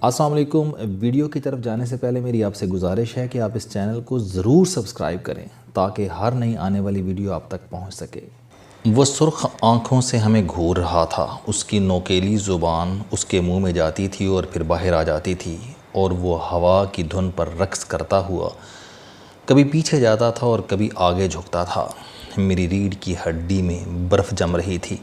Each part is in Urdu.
السلام علیکم۔ ویڈیو کی طرف جانے سے پہلے میری آپ سے گزارش ہے کہ آپ اس چینل کو ضرور سبسکرائب کریں تاکہ ہر نئی آنے والی ویڈیو آپ تک پہنچ سکے۔ وہ سرخ آنکھوں سے ہمیں گھور رہا تھا، اس کی نوکیلی زبان اس کے منہ میں جاتی تھی اور پھر باہر آ جاتی تھی، اور وہ ہوا کی دھن پر رقص کرتا ہوا کبھی پیچھے جاتا تھا اور کبھی آگے جھکتا تھا۔ میری ریڑھ کی ہڈی میں برف جم رہی تھی،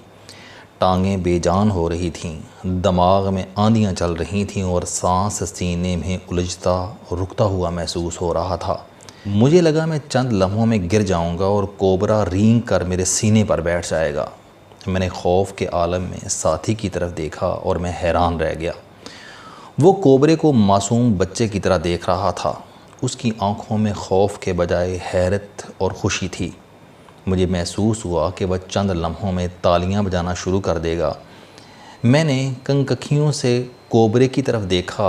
ٹانگیں بے جان ہو رہی تھیں، دماغ میں آندیاں چل رہی تھیں اور سانس سینے میں الجھتا رکتا ہوا محسوس ہو رہا تھا۔ مجھے لگا میں چند لمحوں میں گر جاؤں گا اور کوبرا رینگ کر میرے سینے پر بیٹھ جائے گا۔ میں نے خوف کے عالم میں ساتھی کی طرف دیکھا اور میں حیران رہ گیا۔ وہ کوبرے کو معصوم بچے کی طرح دیکھ رہا تھا، اس کی آنکھوں میں خوف کے بجائے حیرت اور خوشی تھی۔ مجھے محسوس ہوا کہ وہ چند لمحوں میں تالیاں بجانا شروع کر دے گا۔ میں نے کنکھیوں سے کوبرے کی طرف دیکھا،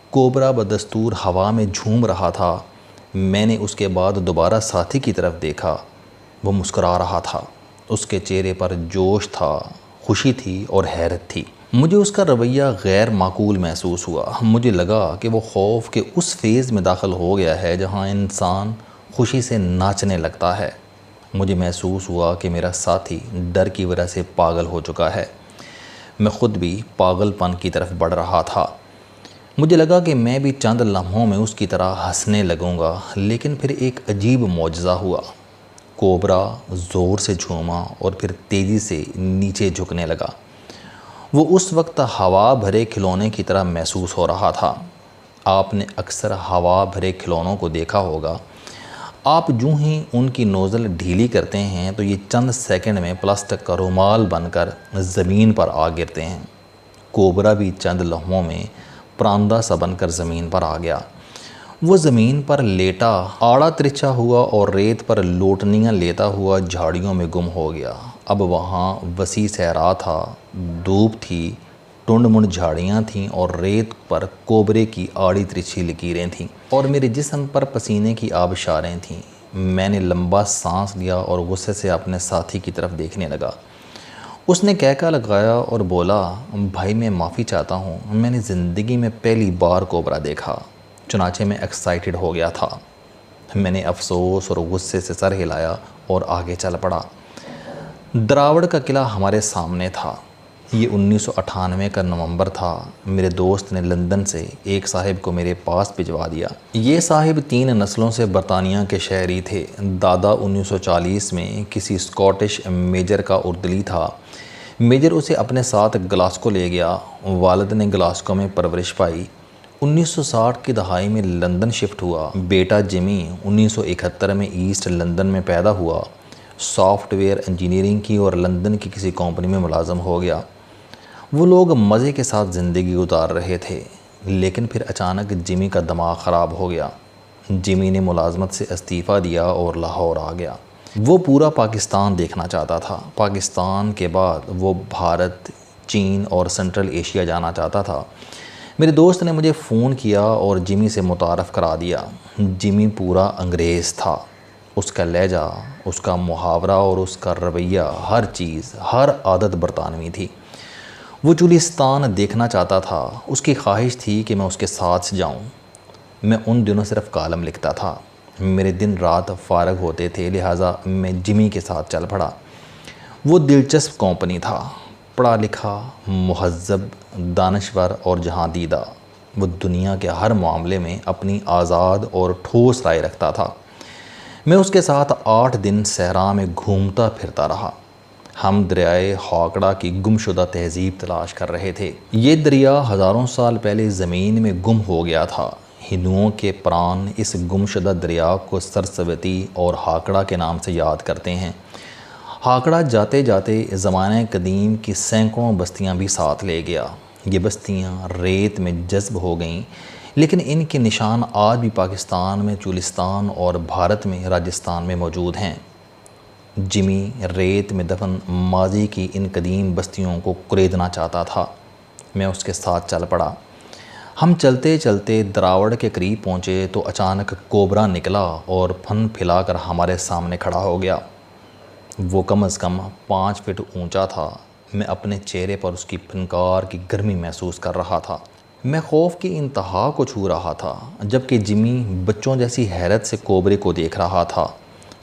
کوبرا بدستور ہوا میں جھوم رہا تھا۔ میں نے اس کے بعد دوبارہ ساتھی کی طرف دیکھا، وہ مسکرا رہا تھا، اس کے چہرے پر جوش تھا، خوشی تھی اور حیرت تھی۔ مجھے اس کا رویہ غیر معقول محسوس ہوا۔ مجھے لگا کہ وہ خوف کے اس فیز میں داخل ہو گیا ہے جہاں انسان خوشی سے ناچنے لگتا ہے۔ مجھے محسوس ہوا کہ میرا ساتھی ڈر کی وجہ سے پاگل ہو چکا ہے۔ میں خود بھی پاگل پن کی طرف بڑھ رہا تھا۔ مجھے لگا کہ میں بھی چند لمحوں میں اس کی طرح ہنسنے لگوں گا، لیکن پھر ایک عجیب معجزہ ہوا۔ کوبرا زور سے جھوما اور پھر تیزی سے نیچے جھکنے لگا۔ وہ اس وقت ہوا بھرے کھلونے کی طرح محسوس ہو رہا تھا۔ آپ نے اکثر ہوا بھرے کھلونوں کو دیکھا ہوگا۔ آپ جو ہی ان کی نوزل ڈھیلی کرتے ہیں تو یہ چند سیکنڈ میں پلاسٹک کا رومال بن کر زمین پر آ گرتے ہیں۔ کوبرا بھی چند لمحوں میں پراندہ سا بن کر زمین پر آ گیا۔ وہ زمین پر لیٹا، آڑا ترچھا ہوا اور ریت پر لوٹنیاں لیتا ہوا جھاڑیوں میں گم ہو گیا۔ اب وہاں وسیع صحرا تھا، دھوپ تھی، ٹنڈ منڈ جھاڑیاں تھیں اور ریت پر کوبرے کی آڑی ترچھی لکیریں تھیں اور میرے جسم پر پسینے کی آبشاریں تھیں۔ میں نے لمبا سانس لیا اور غصے سے اپنے ساتھی کی طرف دیکھنے لگا۔ اس نے کہکا لگایا اور بولا، بھائی میں معافی چاہتا ہوں، میں نے زندگی میں پہلی بار کوبرا دیکھا۔ چنانچہ میں ایکسائٹڈ ہو گیا تھا۔ میں نے افسوس اور غصے سے سر ہلایا اور آگے چل پڑا۔ دراوڑ کا قلعہ ہمارے سامنے تھا۔ یہ 1998 کا نومبر تھا۔ میرے دوست نے لندن سے ایک صاحب کو میرے پاس بھجوا دیا۔ یہ صاحب 3 نسلوں سے برطانیہ کے شہری تھے۔ دادا 1940 میں کسی اسکاٹش میجر کا اردلی تھا۔ میجر اسے اپنے ساتھ گلاسکو لے گیا۔ والد نے گلاسکو میں پرورش پائی۔ 1960 کی دہائی میں لندن شفٹ ہوا۔ بیٹا جمی 1971 میں ایسٹ لندن میں پیدا ہوا، سافٹ ویئر انجینئرنگ کی اور لندن کی کسی کمپنی میں ملازم ہو گیا۔ وہ لوگ مزے کے ساتھ زندگی گزار رہے تھے، لیکن پھر اچانک جمی کا دماغ خراب ہو گیا۔ جمی نے ملازمت سے استعفیٰ دیا اور لاہور آ گیا۔ وہ پورا پاکستان دیکھنا چاہتا تھا۔ پاکستان کے بعد وہ بھارت، چین اور سنٹرل ایشیا جانا چاہتا تھا۔ میرے دوست نے مجھے فون کیا اور جمی سے متعارف کرا دیا۔ جمی پورا انگریز تھا۔ اس کا لہجہ، اس کا محاورہ اور اس کا رویہ، ہر چیز، ہر عادت برطانوی تھی۔ وہ چولستان دیکھنا چاہتا تھا۔ اس کی خواہش تھی کہ میں اس کے ساتھ جاؤں۔ میں ان دنوں صرف کالم لکھتا تھا۔ میرے دن رات فارغ ہوتے تھے، لہٰذا میں جمی کے ساتھ چل پڑا۔ وہ دلچسپ کمپنی تھا، پڑھا لکھا، مہذب، دانشور اور جہاں دیدہ۔ وہ دنیا کے ہر معاملے میں اپنی آزاد اور ٹھوس رائے رکھتا تھا۔ میں اس کے ساتھ 8 دن صحرا میں گھومتا پھرتا رہا۔ ہم دریائے ہاکڑا کی گمشدہ تہذیب تلاش کر رہے تھے۔ یہ دریا ہزاروں سال پہلے زمین میں گم ہو گیا تھا۔ ہندوؤں کے پران اس گمشدہ دریا کو سرسوتی اور ہاکڑا کے نام سے یاد کرتے ہیں۔ ہاکڑا جاتے جاتے زمانہ قدیم کی سینکڑوں بستیاں بھی ساتھ لے گیا۔ یہ بستیاں ریت میں جذب ہو گئیں، لیکن ان کے نشان آج بھی پاکستان میں چولستان اور بھارت میں راجستھان میں موجود ہیں۔ جمی ریت میں دفن ماضی کی ان قدیم بستیوں کو کریدنا چاہتا تھا۔ میں اس کے ساتھ چل پڑا۔ ہم چلتے چلتے دراوڑ کے قریب پہنچے تو اچانک کوبرا نکلا اور پھن پھیلا کر ہمارے سامنے کھڑا ہو گیا۔ وہ کم از کم 5 فٹ اونچا تھا۔ میں اپنے چہرے پر اس کی پھنکار کی گرمی محسوس کر رہا تھا۔ میں خوف کی انتہا کو چھو رہا تھا جبکہ جمی بچوں جیسی حیرت سے کوبرے کو دیکھ رہا تھا۔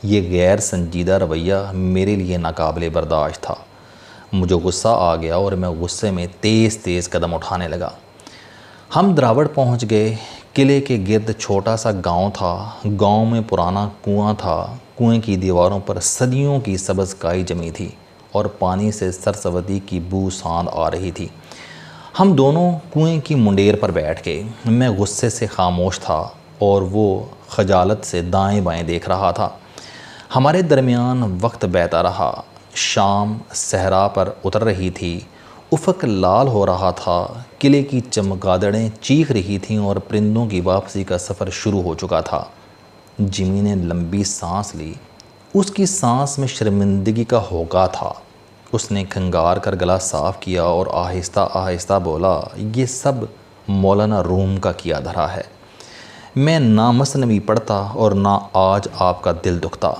یہ غیر سنجیدہ رویہ میرے لیے ناقابل برداشت تھا۔ مجھے غصہ آ گیا اور میں غصے میں تیز تیز قدم اٹھانے لگا۔ ہم دراوڑ پہنچ گئے۔ قلعے کے گرد چھوٹا سا گاؤں تھا۔ گاؤں میں پرانا کنواں تھا۔ کنویں کی دیواروں پر صدیوں کی سبز کائی جمی تھی اور پانی سے سرسبزی کی بو ساندھ آ رہی تھی۔ ہم دونوں کنویں کی منڈیر پر بیٹھ گئے۔ میں غصے سے خاموش تھا اور وہ خجالت سے دائیں بائیں دیکھ رہا تھا۔ ہمارے درمیان وقت بہتا رہا۔ شام صحرا پر اتر رہی تھی۔ افق لال ہو رہا تھا۔ قلعے کی چمگادڑیں چیخ رہی تھیں اور پرندوں کی واپسی کا سفر شروع ہو چکا تھا۔ جمی نے لمبی سانس لی۔ اس کی سانس میں شرمندگی کا ہوگا تھا۔ اس نے کھنگار کر گلا صاف کیا اور آہستہ آہستہ بولا، یہ سب مولانا روم کا کیا دھرا ہے۔ میں نہ مثنوی پڑھتا اور نہ آج آپ کا دل دکھتا۔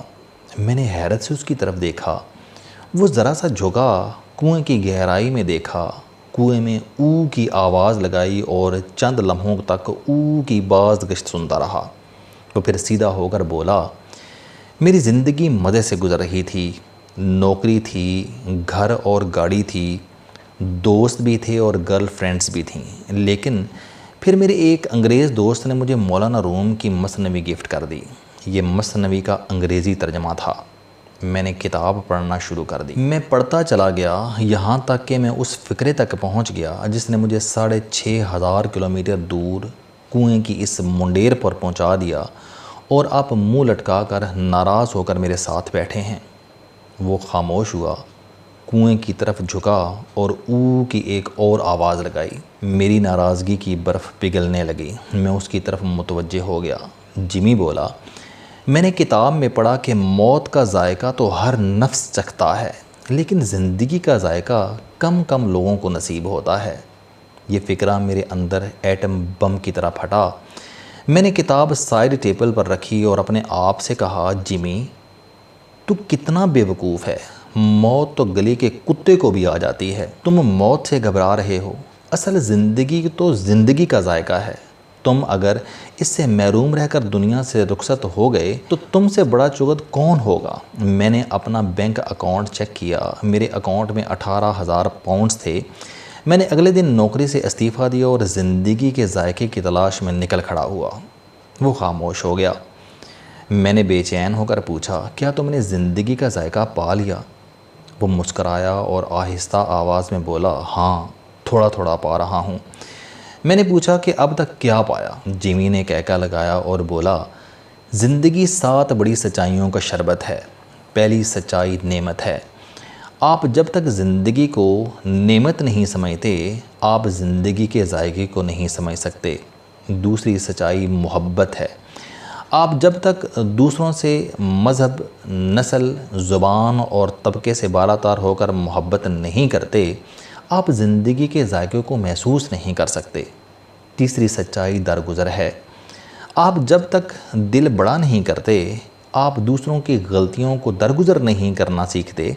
میں نے حیرت سے اس کی طرف دیکھا۔ وہ ذرا سا جھکا، کنویں کی گہرائی میں دیکھا، کنویں میں او کی آواز لگائی اور چند لمحوں تک او کی باز گشت سنتا رہا۔ وہ پھر سیدھا ہو کر بولا، میری زندگی مزے سے گزر رہی تھی۔ نوکری تھی، گھر اور گاڑی تھی، دوست بھی تھے اور گرل فرینڈز بھی تھیں، لیکن پھر میرے ایک انگریز دوست نے مجھے مولانا روم کی مثنوی گفٹ کر دی۔ یہ مثنوی کا انگریزی ترجمہ تھا۔ میں نے کتاب پڑھنا شروع کر دی۔ میں پڑھتا چلا گیا یہاں تک کہ میں اس فکرے تک پہنچ گیا جس نے مجھے 6500 کلومیٹر دور کنویں کی اس منڈیر پر پہنچا دیا اور آپ منہ لٹکا کر ناراض ہو کر میرے ساتھ بیٹھے ہیں۔ وہ خاموش ہوا، کنویں کی طرف جھکا اور او کی ایک اور آواز لگائی۔ میری ناراضگی کی برف پگھلنے لگی۔ میں اس کی طرف متوجہ ہو گیا۔ جمی بولا، میں نے کتاب میں پڑھا کہ موت کا ذائقہ تو ہر نفس چکھتا ہے، لیکن زندگی کا ذائقہ کم کم لوگوں کو نصیب ہوتا ہے۔ یہ فکرہ میرے اندر ایٹم بم کی طرح پھٹا۔ میں نے کتاب سائیڈ ٹیبل پر رکھی اور اپنے آپ سے کہا، جمی تو کتنا بے وقوف ہے۔ موت تو گلی کے کتے کو بھی آ جاتی ہے۔ تم موت سے گھبرا رہے ہو۔ اصل زندگی تو زندگی کا ذائقہ ہے۔ تم اگر اس سے محروم رہ کر دنیا سے رخصت ہو گئے تو تم سے بڑا چغد کون ہوگا؟ میں نے اپنا بینک اکاؤنٹ چیک کیا۔ میرے اکاؤنٹ میں 18,000 پاؤنڈز تھے۔ میں نے اگلے دن نوکری سے استعفیٰ دیا اور زندگی کے ذائقے کی تلاش میں نکل کھڑا ہوا۔ وہ خاموش ہو گیا۔ میں نے بے چین ہو کر پوچھا، کیا تم نے زندگی کا ذائقہ پا لیا؟ وہ مسکرایا اور آہستہ آواز میں بولا، ہاں، تھوڑا تھوڑا پا رہا ہوں۔ میں نے پوچھا کہ اب تک کیا پایا؟ جمی نے کہکا لگایا اور بولا، زندگی 7 بڑی سچائیوں کا شربت ہے۔ پہلی سچائی نعمت ہے۔ آپ جب تک زندگی کو نعمت نہیں سمجھتے، آپ زندگی کے ذائقے کو نہیں سمجھ سکتے۔ دوسری سچائی محبت ہے۔ آپ جب تک دوسروں سے مذہب، نسل، زبان اور طبقے سے بالاتر ہو کر محبت نہیں کرتے، آپ زندگی کے ذائقے کو محسوس نہیں کر سکتے۔ تیسری سچائی درگزر ہے۔ آپ جب تک دل بڑا نہیں کرتے، آپ دوسروں کی غلطیوں کو درگزر نہیں کرنا سیکھتے،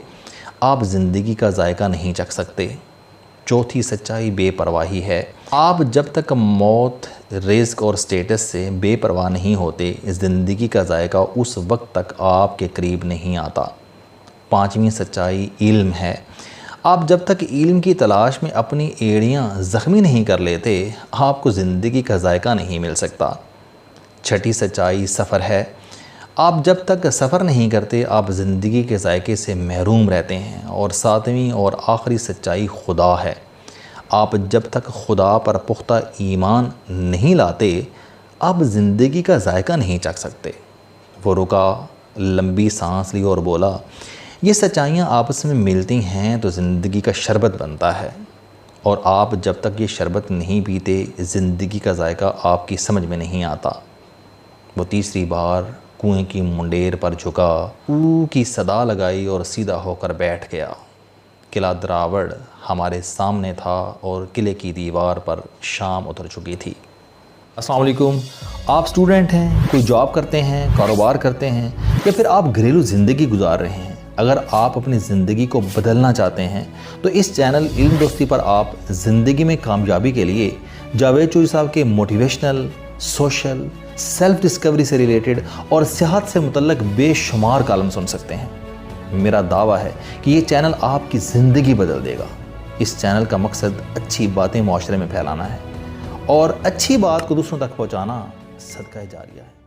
آپ زندگی کا ذائقہ نہیں چکھ سکتے۔ چوتھی سچائی بے پرواہی ہے۔ آپ جب تک موت، رزق اور سٹیٹس سے بے پرواہ نہیں ہوتے، زندگی کا ذائقہ اس وقت تک آپ کے قریب نہیں آتا۔ پانچویں سچائی علم ہے۔ آپ جب تک علم کی تلاش میں اپنی ایڑیاں زخمی نہیں کر لیتے، آپ کو زندگی کا ذائقہ نہیں مل سکتا۔ چھٹی سچائی سفر ہے۔ آپ جب تک سفر نہیں کرتے، آپ زندگی کے ذائقے سے محروم رہتے ہیں۔ اور ساتویں اور آخری سچائی خدا ہے۔ آپ جب تک خدا پر پختہ ایمان نہیں لاتے، آپ زندگی کا ذائقہ نہیں چکھ سکتے۔ وہ رکا، لمبی سانس لی اور بولا، یہ سچائیاں آپس میں ملتی ہیں تو زندگی کا شربت بنتا ہے، اور آپ جب تک یہ شربت نہیں پیتے، زندگی کا ذائقہ آپ کی سمجھ میں نہیں آتا۔ وہ تیسری بار کنویں کی منڈیر پر جھکا، او کی صدا لگائی اور سیدھا ہو کر بیٹھ گیا۔ قلعہ دراوڑ ہمارے سامنے تھا اور قلعے کی دیوار پر شام اتر چکی تھی۔ السلام علیکم۔ آپ اسٹوڈنٹ ہیں، کوئی جاب کرتے ہیں، کاروبار کرتے ہیں، یا پھر آپ گھریلو زندگی گزار رہے ہیں، اگر آپ اپنی زندگی کو بدلنا چاہتے ہیں تو اس چینل علم دوستی پر آپ زندگی میں کامیابی کے لیے جاوید چوہری صاحب کے موٹیویشنل، سوشل، سیلف ڈسکوری سے ریلیٹڈ اور صحت سے متعلق بے شمار کالم سن سکتے ہیں۔ میرا دعویٰ ہے کہ یہ چینل آپ کی زندگی بدل دے گا۔ اس چینل کا مقصد اچھی باتیں معاشرے میں پھیلانا ہے اور اچھی بات کو دوسروں تک پہنچانا صدقہ جاریہ ہے۔